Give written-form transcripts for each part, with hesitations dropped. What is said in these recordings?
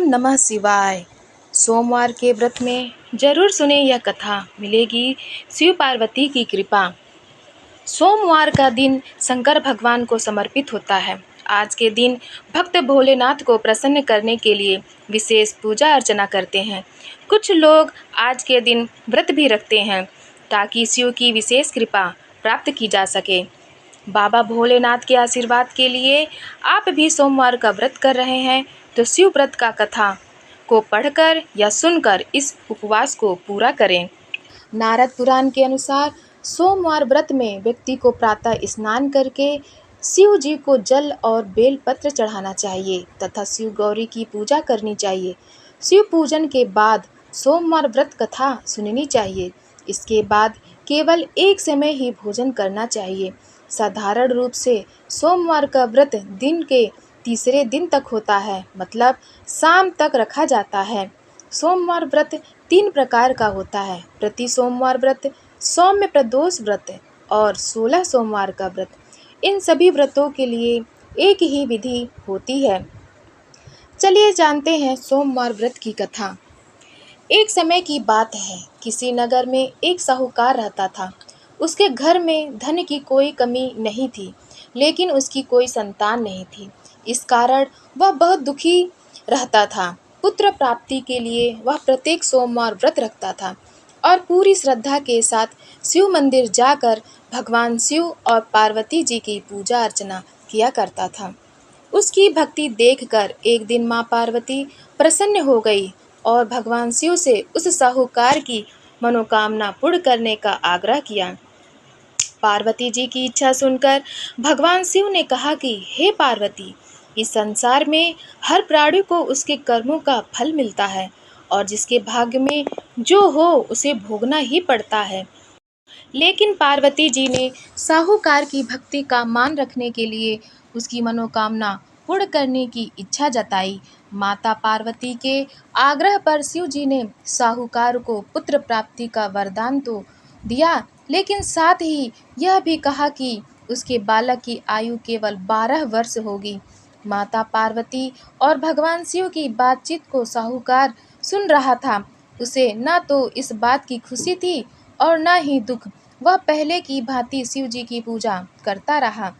ओम नमः शिवाय। सोमवार के व्रत में जरूर सुने यह कथा, मिलेगी शिव पार्वती की कृपा। सोमवार का दिन शंकर भगवान को समर्पित होता है। आज के दिन भक्त भोलेनाथ को प्रसन्न करने के लिए विशेष पूजा अर्चना करते हैं। कुछ लोग आज के दिन व्रत भी रखते हैं ताकि शिव की विशेष कृपा प्राप्त की जा सके। बाबा भोलेनाथ के आशीर्वाद के लिए आप भी सोमवार का व्रत कर रहे हैं तो शिव व्रत का कथा को पढ़कर या सुनकर इस उपवास को पूरा करें। नारद पुराण के अनुसार सोमवार व्रत में व्यक्ति को प्रातः स्नान करके शिव जी को जल और बेलपत्र चढ़ाना चाहिए तथा शिव गौरी की पूजा करनी चाहिए। शिव पूजन के बाद सोमवार व्रत कथा सुननी चाहिए। इसके बाद केवल एक समय ही भोजन करना चाहिए। साधारण रूप से सोमवार का व्रत दिन के तीसरे दिन तक होता है, मतलब शाम तक रखा जाता है। सोमवार व्रत 3 प्रकार का होता है: प्रति सोमवार व्रत, सौम्य प्रदोष व्रत और 16 सोमवार का व्रत। इन सभी व्रतों के लिए एक ही विधि होती है। चलिए जानते हैं सोमवार व्रत की कथा। एक समय की बात है, किसी नगर में एक साहूकार रहता था। उसके घर में धन की कोई कमी नहीं थी, लेकिन उसकी कोई संतान नहीं थी। इस कारण वह बहुत दुखी रहता था। पुत्र प्राप्ति के लिए वह प्रत्येक सोमवार व्रत रखता था और पूरी श्रद्धा के साथ शिव मंदिर जाकर भगवान शिव और पार्वती जी की पूजा अर्चना किया करता था। उसकी भक्ति देखकर एक दिन माँ पार्वती प्रसन्न हो गई और भगवान शिव से उस साहूकार की मनोकामना पूर्ण करने का आग्रह किया। पार्वती जी की इच्छा सुनकर भगवान शिव ने कहा कि हे पार्वती, इस संसार में हर प्राणी को उसके कर्मों का फल मिलता है और जिसके भाग्य में जो हो उसे भोगना ही पड़ता है। लेकिन पार्वती जी ने साहूकार की भक्ति का मान रखने के लिए उसकी मनोकामना पूर्ण करने की इच्छा जताई। माता पार्वती के आग्रह पर शिव जी ने साहूकार को पुत्र प्राप्ति का वरदान तो दिया, लेकिन साथ ही यह भी कहा कि उसके बालक की आयु केवल 12 वर्ष होगी। माता पार्वती और भगवान शिव की बातचीत को साहूकार सुन रहा था। उसे न तो इस बात की खुशी थी और न ही दुख। वह पहले की भांति शिव जी की पूजा करता रहा।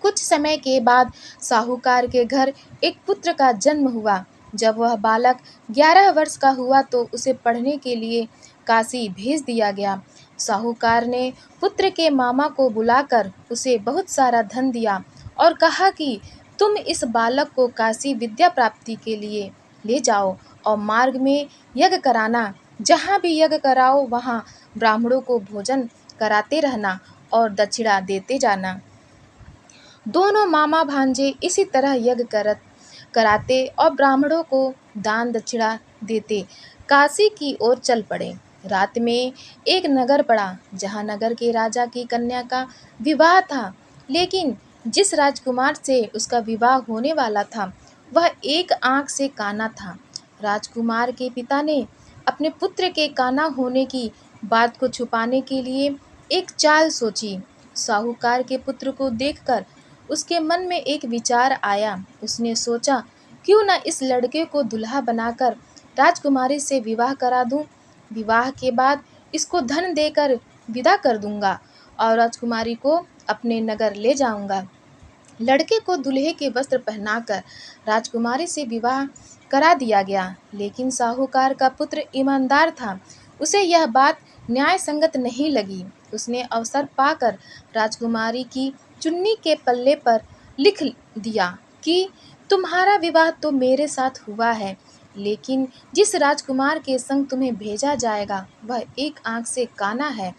कुछ समय के बाद साहूकार के घर एक पुत्र का जन्म हुआ। जब वह बालक 11 वर्ष का हुआ तो उसे पढ़ने के लिए काशी भेज दिया गया। साहूकार ने पुत्र के मामा को बुलाकर उसे बहुत सारा धन दिया और कहा कि तुम इस बालक को काशी विद्या प्राप्ति के लिए ले जाओ और मार्ग में यज्ञ कराना। जहाँ भी यज्ञ कराओ वहाँ ब्राह्मणों को भोजन कराते रहना और दक्षिणा देते जाना। दोनों मामा भांजे इसी तरह यज्ञ कराते और ब्राह्मणों को दान दक्षिणा देते काशी की ओर चल पड़े। रात में एक नगर पड़ा जहाँ नगर के राजा की कन्या का विवाह था, लेकिन जिस राजकुमार से उसका विवाह होने वाला था वह एक आंख से काना था। राजकुमार के पिता ने अपने पुत्र के काना होने की बात को छुपाने के लिए एक चाल सोची। साहूकार के पुत्र को देखकर उसके मन में एक विचार आया। उसने सोचा, क्यों न इस लड़के को दुल्हा बनाकर राजकुमारी से विवाह करा दूं। विवाह के बाद इसको धन देकर विदा कर दूंगा और राजकुमारी को अपने नगर ले जाऊंगा। लड़के को दूल्हे के वस्त्र पहनाकर राजकुमारी से विवाह करा दिया गया, लेकिन साहूकार का पुत्र ईमानदार था। उसे यह बात न्याय संगत नहीं लगी। उसने अवसर पाकर राजकुमारी की चुन्नी के पल्ले पर लिख दिया कि तुम्हारा विवाह तो मेरे साथ हुआ है, लेकिन जिस राजकुमार के संग तुम्हें भेजा जाएगा वह एक आंख से काना है।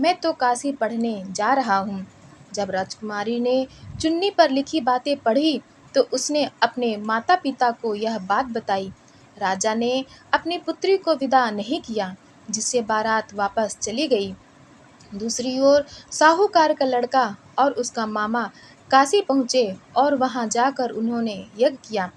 मैं तो काशी पढ़ने जा रहा हूँ। जब राजकुमारी ने चुन्नी पर लिखी बातें पढ़ी तो उसने अपने माता पिता को यह बात बताई। राजा ने अपनी पुत्री को विदा नहीं किया, जिससे बारात वापस चली गई। दूसरी ओर साहूकार का लड़का और उसका मामा काशी पहुँचे और वहां जाकर उन्होंने यज्ञ किया।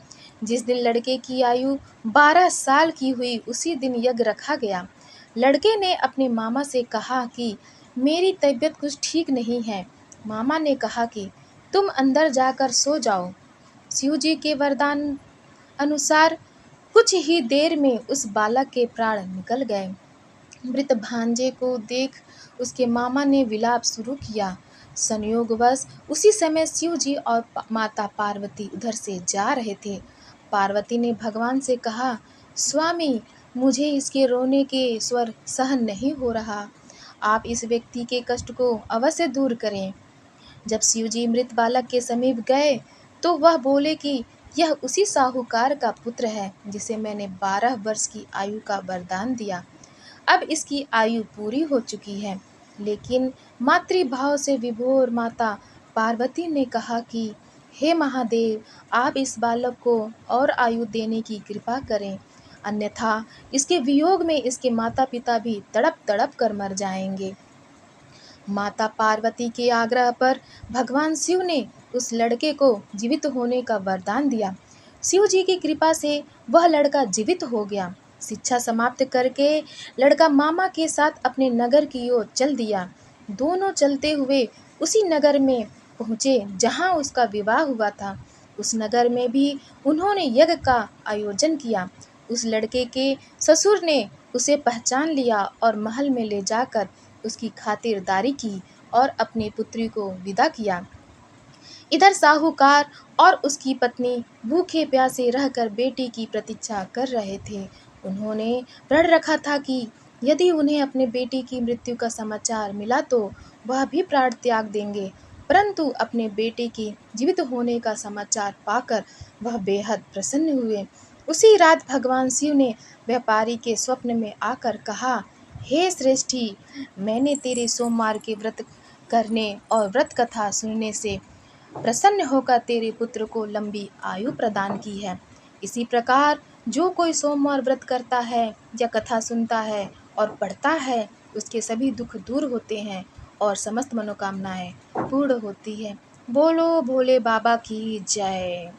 जिस दिन लड़के की आयु 12 साल की हुई उसी दिन यज्ञ रखा गया। लड़के ने अपने मामा से कहा कि मेरी तबीयत कुछ ठीक नहीं है। मामा ने कहा कि तुम अंदर जाकर सो जाओ। शिव जी के वरदान अनुसार कुछ ही देर में उस बालक के प्राण निकल गए। मृत भांजे को देख उसके मामा ने विलाप शुरू किया। संयोगवश उसी समय शिव जी और माता पार्वती उधर से जा रहे थे। पार्वती ने भगवान से कहा, स्वामी, मुझे इसके रोने के स्वर सहन नहीं हो रहा। आप इस व्यक्ति के कष्ट को अवश्य दूर करें। जब शिव जी मृत बालक के समीप गए तो वह बोले कि यह उसी साहूकार का पुत्र है जिसे मैंने 12 वर्ष की आयु का वरदान दिया। अब इसकी आयु पूरी हो चुकी है। लेकिन मातृभाव से विभोर माता पार्वती ने कहा कि हे महादेव, आप इस बालक को और आयु देने की कृपा करें, अन्यथा इसके वियोग में इसके माता पिता भी तड़प तड़प कर मर जाएंगे। माता पार्वती के आग्रह पर भगवान शिव ने उस लड़के को जीवित होने का वरदान दिया। शिव जी की कृपा से वह लड़का जीवित हो गया। शिक्षा समाप्त करके लड़का मामा के साथ अपने नगर की ओर चल दिया। दोनों चलते हुए उसी नगर में पहुँचे जहाँ उसका विवाह हुआ था। उस नगर में भी उन्होंने यज्ञ का आयोजन किया। उस लड़के के ससुर ने उसे पहचान लिया और महल में ले जाकर उसकी खातिरदारी की और अपनी पुत्री को विदा किया। इधर साहूकार और उसकी पत्नी भूखे प्यासे रहकर बेटी की प्रतीक्षा कर रहे थे। उन्होंने प्रण रखा था कि यदि उन्हें अपने बेटी की मृत्यु का समाचार मिला तो वह भी प्राण त्याग देंगे, परंतु अपने बेटे के जीवित होने का समाचार पाकर वह बेहद प्रसन्न हुए। उसी रात भगवान शिव ने व्यापारी के स्वप्न में आकर कहा, हे श्रेष्ठी, मैंने तेरे सोमवार के व्रत करने और व्रत कथा सुनने से प्रसन्न होकर तेरे पुत्र को लंबी आयु प्रदान की है। इसी प्रकार जो कोई सोमवार व्रत करता है या कथा सुनता है और पढ़ता है, उसके सभी दुख दूर होते हैं और समस्त मनोकामनाएं पूर्ण होती है। बोलो भोले बाबा की जय।